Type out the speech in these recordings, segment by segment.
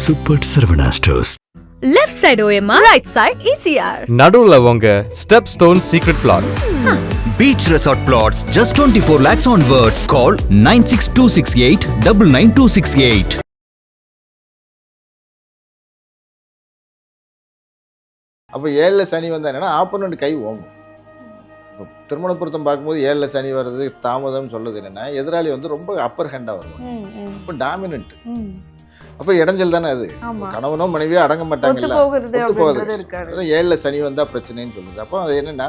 Super Saravana stores. Left side OMR, right side ECR. நடுவுல உங்க step stone secret plots. Beach Resort Plots, just 24 lakhs onwards. Call 96268 99268. அப்போ ஏழில் சனி வந்தால் என்னென்னா opponent கை ஓங்கும். இப்போ திருமண பொருத்தம் பார்க்கும்போது ஏழில் சனி வர்றது தாமதம்னு சொல்லுது என்னென்னா எதிராளி வந்து ரொம்ப அப்பர் ஹேண்டாக வருவாங்க, இப்போ டாமினன்ட். அப்போ இடைஞ்சல் தானே அது. கணவனோ மனைவியோ அடங்க மாட்டாங்கல்ல, ஒத்து போகுது. ஏழில் சனி வந்தால் பிரச்சனைன்னு சொல்லுது. அப்போ அது என்னென்னா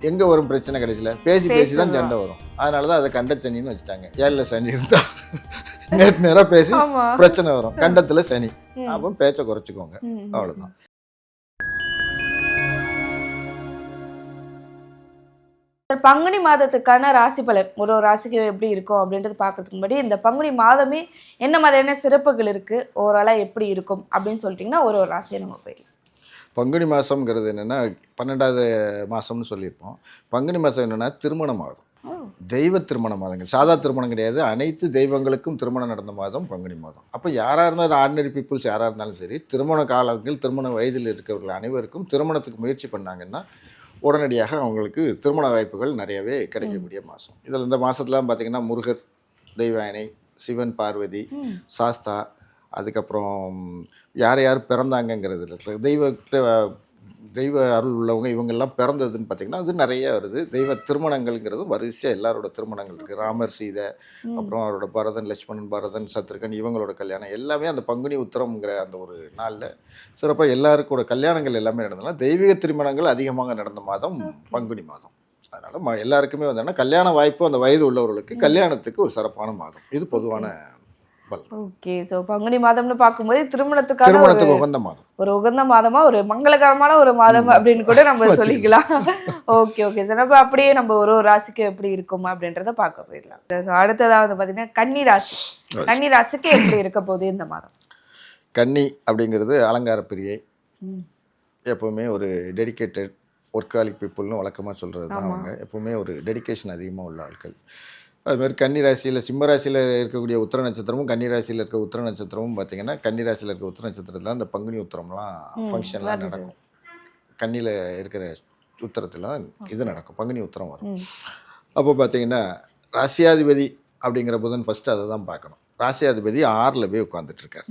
எங்கே வரும் பிரச்சனை கடைசியில் பேசி பேசி தான் சண்டை வரும். அதனால தான் அதை கண்ட சனின்னு வச்சுட்டாங்க. ஏழில் சனி இருந்தால் நேராக பேசி பிரச்சனை வரும், கண்டத்தில் சனி. அப்போ பேச்சை குறைச்சிக்கோங்க, அவ்வளோதான். பங்குனி மாதத்துக்கான ராசி பலன் ஒரு ராசிக்கு எப்படி இருக்கும் அப்படின்றது பார்க்கறதுக்கு முன்னாடி இந்த பங்குனி மாதமே என்ன மாதிரியான சிறப்புகள் இருக்கு, ஓவராலாக எப்படி இருக்கும் அப்படின்னு சொல்லிட்டிங்கன்னா ஒரு ராசியை நம்ம போயிடலாம். பங்குனி மாதம்ங்கிறது என்னென்னா 12வது மாதம்னு சொல்லியிருப்போம். பங்குனி மாதம் என்னென்னா திருமண மாதம், தெய்வ திருமண மாதங்கள். சாதா திருமணம் கிடையாது, அனைத்து தெய்வங்களுக்கும் திருமணம் நடந்த மாதம் பங்குனி மாதம். அப்போ யாராக இருந்தாலும் ஆர்டினரி பீப்புள்ஸ் யாராக இருந்தாலும் சரி, திருமண காலங்கள் திருமண வயதில் இருக்கிறவர்கள் அனைவருக்கும் திருமணத்துக்கு முயற்சி பண்ணாங்கன்னா உடனடியாக அவங்களுக்கு திருமண வாய்ப்புகள் நிறையவே கிடைக்கக்கூடிய மாதம். இதில் இந்த மாதத்துலாம் பார்த்திங்கன்னா முருகர், தெய்வானை, சிவன், பார்வதி, சாஸ்தா, அதுக்கப்புறம் யார் யார் பிறந்தாங்கங்கிறது தெய்வ அருள் உள்ளவங்க இவங்கெல்லாம் பிறந்ததுன்னு பார்த்திங்கன்னா அது நிறைய வருது. தெய்வ திருமணங்கள்ங்கிறதும் வரிசையாக எல்லாரோட திருமணங்கள் இருக்குது. ராமர், சீதை, அப்புறம் அவரோட பரதன், லட்சுமணன், பரதன், சத்ருகன், இவங்களோட கல்யாணம் எல்லாமே அந்த பங்குனி உத்திரம்ங்கிற அந்த ஒரு நாளில் சிறப்பாக எல்லாருக்கூட கல்யாணங்கள் எல்லாமே நடந்ததுனால தெய்வீக திருமணங்கள் அதிகமாக நடந்த மாதம் பங்குனி மாதம். அதனால் எல்லாருக்குமே வந்தோன்னா கல்யாண வாய்ப்பு அந்த வயது உள்ளவர்களுக்கு கல்யாணத்துக்கு ஒரு சிறப்பான மாதம். இது பொதுவான ஓகே. ஸோ பங்குனி மாதம்னு பார்க்கும்போது திருமணத்துக்கு உகந்த மாதம், ஒரு உகந்த மாதமா, ஒரு மங்களகரமான ஒரு மாதம் அப்படின்னு கூட நம்ம சொல்லிக்கலாம். Okay okay sir. அப்போ அப்படியே நம்ம ஒரு ராசிக்கு எப்படி இருக்கும் அப்படின்றத பார்க்க போயிடலாம். அடுத்ததாக வந்து பார்த்தீங்கன்னா கன்னி ராசி. கன்னி ராசிக்கு எப்படி இருக்க போகுது இந்த மாதம்? கன்னி அப்படிங்கிறது அலங்கார பிரியை, எப்போவுமே ஒரு டெடிக்கேட்டட் ஒர்க்காலிக் பீப்புள்னு வழக்கமாக சொல்கிறது தான். அவங்க எப்போவுமே ஒரு டெடிக்கேஷன் அதிகமாக உள்ள ஆட்கள். அதுமாதிரி கன்னி ராசியில், சிம்ம ராசியில் இருக்கக்கூடிய உத்திர நட்சத்திரமும் கன்னி ராசியில் இருக்க உத்திர நட்சத்திரமும் பார்த்திங்கன்னா கன்னி ராசியில் இருக்க உத்திர நட்சத்திரத்தில் அந்த பங்குனி உத்திரம்லாம் ஃபங்க்ஷன்லாம் நடக்கும். கன்னியில் இருக்கிற உத்திரத்தில் இது நடக்கும், பங்குனி உத்திரம் வரும். அப்போ பார்த்திங்கன்னா ராசியாதிபதி அப்படிங்கிற புதன் ஃபஸ்ட்டு அதை தான் பார்க்கணும். ராசியாதிபதி 6ல் போய் உட்காந்துட்ருக்கார்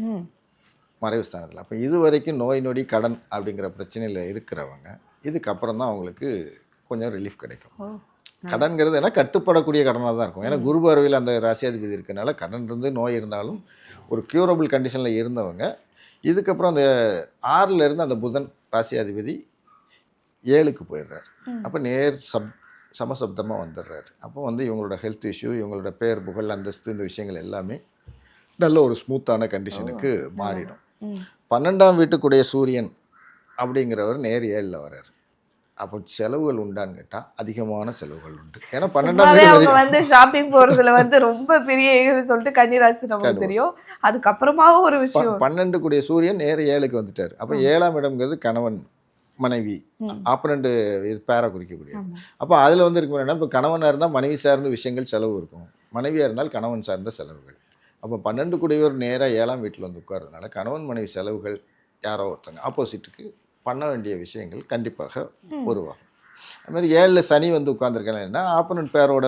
மறைவு ஸ்தானத்தில். அப்போ இது வரைக்கும் நோய் நொடி கடன் அப்படிங்கிற பிரச்சனையில் இருக்கிறவங்க இதுக்கப்புறம் தான் அவங்களுக்கு கொஞ்சம் ரிலீஃப் கிடைக்கும். கடன்கிறது ஏன்னா கட்டுப்படக்கூடிய கடனாக தான் இருக்கும். ஏன்னா குரு பார்வையில் அந்த ராசியாதிபதி இருக்கனால கடன் இருந்து நோய் இருந்தாலும் ஒரு க்யூரபிள் கண்டிஷனில் இருந்தவங்க இதுக்கப்புறம் அந்த 6ல் இருந்து அந்த புதன் ராசியாதிபதி 7க்கு போயிடுறாரு. அப்போ நேர் சமசப்தமாக வந்துடுறாரு. அப்போ வந்து இவங்களோட ஹெல்த் இஷ்யூ, இவங்களோட பேர் புகழ் அந்தஸ்து இந்த விஷயங்கள் எல்லாமே நல்ல ஒரு ஸ்மூத்தான கண்டிஷனுக்கு மாறிடும். 12ஆம் வீட்டுக்குடைய சூரியன் அப்படிங்கிறவர் நேர் 7ல் வர்றார். அப்போ செலவுகள் உண்டான்னு கேட்டால் அதிகமான செலவுகள் உண்டு. ஏன்னா 12ஆம் வீடு வந்து ஷாப்பிங் போகிறதுல வந்து ரொம்ப பெரிய சொல்லிட்டு கன்னிராசி நமக்கு தெரியும். அதுக்கப்புறமாவும் ஒரு விஷயம் 12 கூடிய சூரியன் நேர 7க்கு வந்துட்டார். அப்போ 7ஆம் இடம்ங்கிறது கணவன் மனைவி ஆப்பனண்ட் பேரை குறிக்கக்கூடியது. அப்போ அதில் வந்து இருக்கும் என்னன்னா இப்போ கணவனாக இருந்தால் மனைவி சார்ந்த விஷயங்கள் செலவு இருக்கும், மனைவியாக இருந்தால் கணவன் சார்ந்த செலவுகள். அப்போ 12 கூடியவர் நேராக 7ஆம் வீட்டில் வந்து உட்கார்றதுனால கணவன் மனைவி செலவுகள் யாரோ ஒருத்தங்க ஆப்போசிட்டுக்கு பண்ண வேண்டிய விஷயங்கள் கண்டிப்பாக உருவாகும். அதுமாதிரி 7ல் சனி வந்து உட்காந்துருக்கேன்னா ஆப்பனண்ட் பேரோட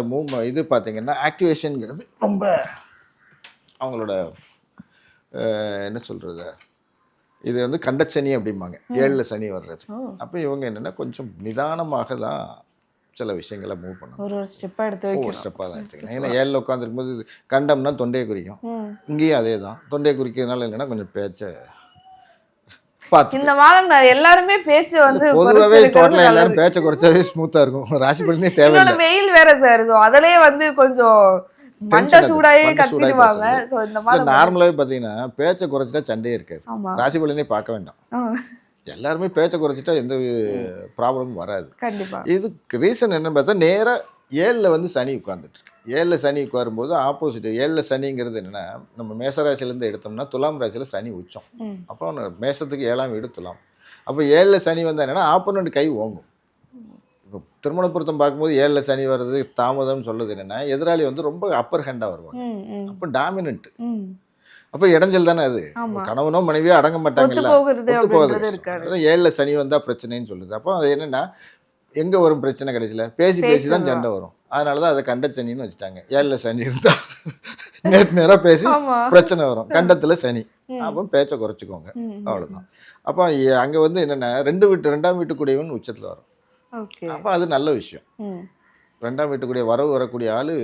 இது பார்த்திங்கன்னா ஆக்டிவேஷனுங்கிறது ரொம்ப அவங்களோட என்ன சொல்கிறது, இது வந்து கண்டச்சனி அப்படிம்பாங்க 7ல் சனி வர்றது. அப்போ இவங்க என்னென்னா கொஞ்சம் நிதானமாக தான் சில விஷயங்களை மூவ் பண்ணணும், ஒரு ஸ்டெப்பாக தான் எடுத்துக்கணும். ஏன்னா 7ல் உட்காந்துருக்கும்போது கண்டம்னா தொண்டையை குறிக்கும், இங்கேயும் அதே தான் தொண்டையை குறிக்கிறதுனால என்னென்னா கொஞ்சம் பேச்சை இந்த மாதம் எல்லாருமே பேச்சு வந்து பொதுவாகவே டோட்டலா எல்லாரும் பேச்சை குறைச்சாவே ஸ்மூத்தா இருக்கும். ராசி பலனே தேவையில்லை. வெயில் வேற சார், அதுலயே வந்து கொஞ்சம் மண்டை சூடாயே கத்திடுவாங்க. சோ இந்த மாதிரி நார்மலாவே பாத்தீங்கன்னா பேச்சை குறைச்சிட்டா சண்டையே இருக்காது. ராசி பலனே பார்க்க வேண்டாம், எல்லாருமே பேச்சை குறைச்சிட்டா எந்த ப்ராப்ளமும் வராது. கண்டிப்பா. இதுக்கு ரீசன் என்னன்னு பார்த்தா நேரா 7ல் வந்து சனி உட்கார்ந்துட்டு இருக்கு. 7ல் சனி உட்காரும்போது ஆப்போசிட் 7ல் சனிங்கிறது என்னென்னா நம்ம மேசராசிலேருந்து எடுத்தோம்னா துலாம் ராசியில் சனி உச்சம். அப்போ மேசத்துக்கு 7ஆம் வீடு துலாம். அப்போ 7ல் சனி வந்தால் என்னென்னா ஆப்போனண்ட் கை ஓங்கும். இப்போ திருமண பொருத்தம் பார்க்கும்போது 7ல் சனி வர்றது தாமதம்னு சொல்லுது என்னென்னா எதிராளி வந்து ரொம்ப அப்பர் ஹேண்டாக வருவாங்க, அப்போ டாமினன்ட். அப்போ இடைஞ்சல் தானே அது. கணவனோ மனைவியோ அடங்க மாட்டாங்கல்ல, போகிறது ஒத்து போகாது. அப்படின்றது இருக்காது. அதான் 7ல் சனி வந்தா பிரச்சனைன்னு சொல்லுது. அப்போ அது என்னன்னா எங்க வரும் பிரச்சனை கடைசியில் பேசி பேசி தான் சண்டை வரும். அதனால தான் அதை கண்ட சனின்னு வச்சுட்டாங்க. 7ல் சனி இருந்தா நேராக பேசி பிரச்சனை வரும். கண்டத்தில் சனி, அப்போ பேச்சை குறைச்சிக்கோங்க, அவ்வளோதான். அப்போ அங்கே வந்து என்னென்னா 2ஆம் வீட்டுக்குடையவன் உச்சத்தில் வரும். அப்போ அது நல்ல விஷயம். 2ஆம் வீட்டுக்குடைய வரவு வரக்கூடிய ஆள்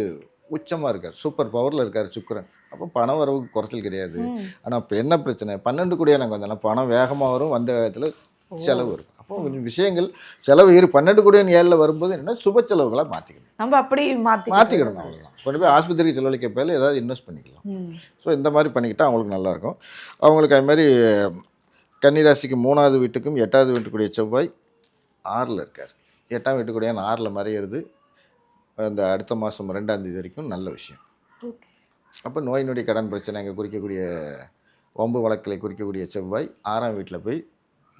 உச்சமாக இருக்கார், சூப்பர் பவரில் இருக்கார் சுக்கிரன். அப்போ பண வரவுக்கு குறைச்சல் கிடையாது. ஆனால் இப்போ என்ன பிரச்சனை, 12 கூடிய நாங்கள் வந்தோம்னா பணம் வேகமாக வரும், வந்த வேகத்தில் செலவு இருக்கும். அப்போ கொஞ்சம் விஷயங்கள் செலவு 12 கூடிய 7ல் வரும்போது என்னென்னா சுப செலவுகளாக மாற்றிக்கணும். நம்ம அப்படி மாற்றிக்கணும், அவ்வளோதான். கொண்டு போய் ஆஸ்பத்திரிக்கு செலவழிக்க பேரில் ஏதாவது இன்வெஸ்ட் பண்ணிக்கலாம். ஸோ இந்த மாதிரி பண்ணிக்கிட்டால் அவங்களுக்கு நல்லாயிருக்கும். அவங்களுக்கு அது மாதிரி கன்னிராசிக்கு 3ஆவது வீட்டுக்கும் 8ஆவது வீட்டுக்குரிய செவ்வாய் 6ல் இருக்கார். 8ஆம் வீட்டுக்குடைய 6ல் மறையிறது அந்த அடுத்த மாதம் 2ஆம் தேதி வரைக்கும் நல்ல விஷயம். அப்போ நோய் நொடி கடன் பிரச்சனை அங்கே குறிக்கக்கூடிய வம்பு வழக்கலை குறிக்கக்கூடிய செவ்வாய் 6ஆம் வீட்டில் போய்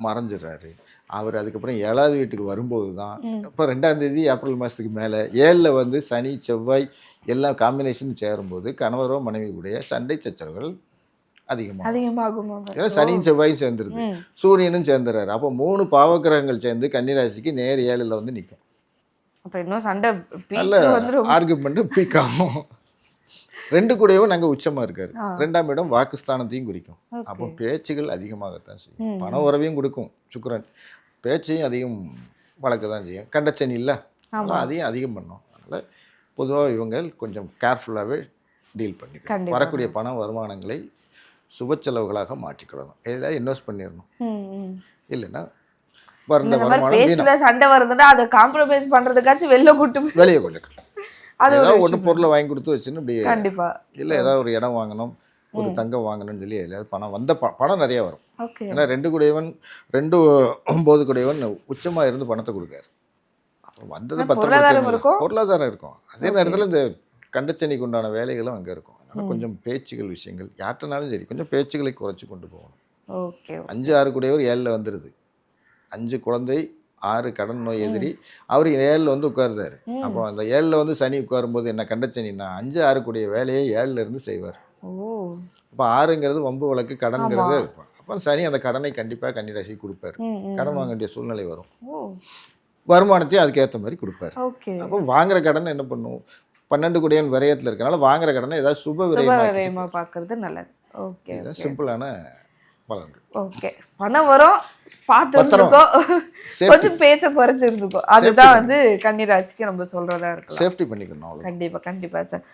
மறைஞ்சிடுறாரு. அவர் அதுக்கப்புறம் 7ஆவது வீட்டுக்கு வரும்போது தான் இப்போ 2ஆம் தேதி ஏப்ரல் மாதத்துக்கு மேலே 7ல் வந்து சனி செவ்வாய் எல்லாம் காம்பினேஷன் சேரும்போது கணவரோ மனைவி கூடிய சண்டை சச்சரவுகள் அதிகமாகும். ஏன்னா சனியும் செவ்வாயும் சேர்ந்துருது, சூரியனும் சேர்ந்துறாரு. அப்போ 3 பாவக்கிரகங்கள் சேர்ந்து கன்னிராசிக்கு நேர் 7ல் வந்து நிற்கும். அப்போ இன்னும் சண்டை நல்ல ஆர்குமெண்ட் பீக் ஆகும். 2 கூடவும் நாங்கள் உச்சமாக இருக்காரு. 2ஆம் இடம் வாக்குஸ்தானத்தையும் குறிக்கும். அப்போ பேச்சுகள் அதிகமாகத்தான் செய்யும். பண உறவையும் கொடுக்கும் சுக்கிரன், பேச்சையும் அதிகம் வளர்க்க தான் செய்யும். கண்டச்சனி இல்லை, அதனால் அதையும் அதிகம் பண்ணும். அதனால் பொதுவாக இவங்க கொஞ்சம் கேர்ஃபுல்லாகவே டீல் பண்ணிக்கணும். வரக்கூடிய பண வருமானங்களை சுப செலவுகளாக மாற்றிக்கொள்ளணும். இதில் இன்வெஸ்ட் பண்ணிடணும். இல்லைன்னா வந்த வருமானம் சண்டை வருதுன்னா அதை காம்ப்ரமைஸ் பண்ணுறதுக்காச்சும் வெளியே கொண்டு ஏதாவது ஒன்று பொருளை வாங்கி கொடுத்து வச்சுன்னு இப்படி கண்டிப்பா இல்லை ஏதாவது ஒரு இடம் வாங்கணும், ஒரு தங்கம் வாங்கணும்னு சொல்லி அதில் பணம் பணம் நிறைய வரும். ஏன்னா 2 கூடையவன் 2-9 கூடையவன் உச்சமாக இருந்து பணத்தை கொடுக்காரு. அப்புறம் வந்தது பொருளாதாரம் இருக்கும். அதே நேரத்தில் இந்த கண்டச்சனிக்கு உண்டான வேலைகளும் அங்கே இருக்கும். அதனால் கொஞ்சம் பேச்சுகள் விஷயங்கள் யார்ட்டனாலும் சரி கொஞ்சம் பேச்சுகளை குறைச்சி கொண்டு போகணும். 5-6 கூடையவர் 7ல் வந்துடுது. 5 குழந்தை 6 கடன் நோய் எதிரி. அவர் 7ல் வந்து உட்கார்ந்தாரு. அப்போ அந்த 7ல் வந்து சனி உட்காரும்போது என்ன கண்டச்சனின்னா 5-6 கூடிய வேலையை 7ல் இருந்து செய்வார். அப்போ 6ங்கிறது வம்பு வழக்கு கடன்கிறது. அப்போ சனி அந்த கடனை கண்டிப்பாக கன்னிராசி கொடுப்பார். கடன் வாங்க வேண்டிய சூழ்நிலை வரும். வருமானத்தையும் அதுக்கேற்ற மாதிரி கொடுப்பார். அப்போ வாங்குற கடன் என்ன பண்ணும், 12 கூடியவன் விரயத்தில் இருக்கனால வாங்குற கடனை ஏதாவது சுப விரயமாக பார்க்கறது நல்லது. இதுதான் சிம்பிளான பலன்கள். பணம் வரும், பார்த்துருக்கோ, கொஞ்சம் பேச்சை குறைச்சிருந்துக்கோ. அதுதான் வந்து கன்னிராசிக்கு நம்ம சொல்றதா இருக்கலாம். சேஃப்டி பண்ணிக்கணும். கண்டிப்பா சார்.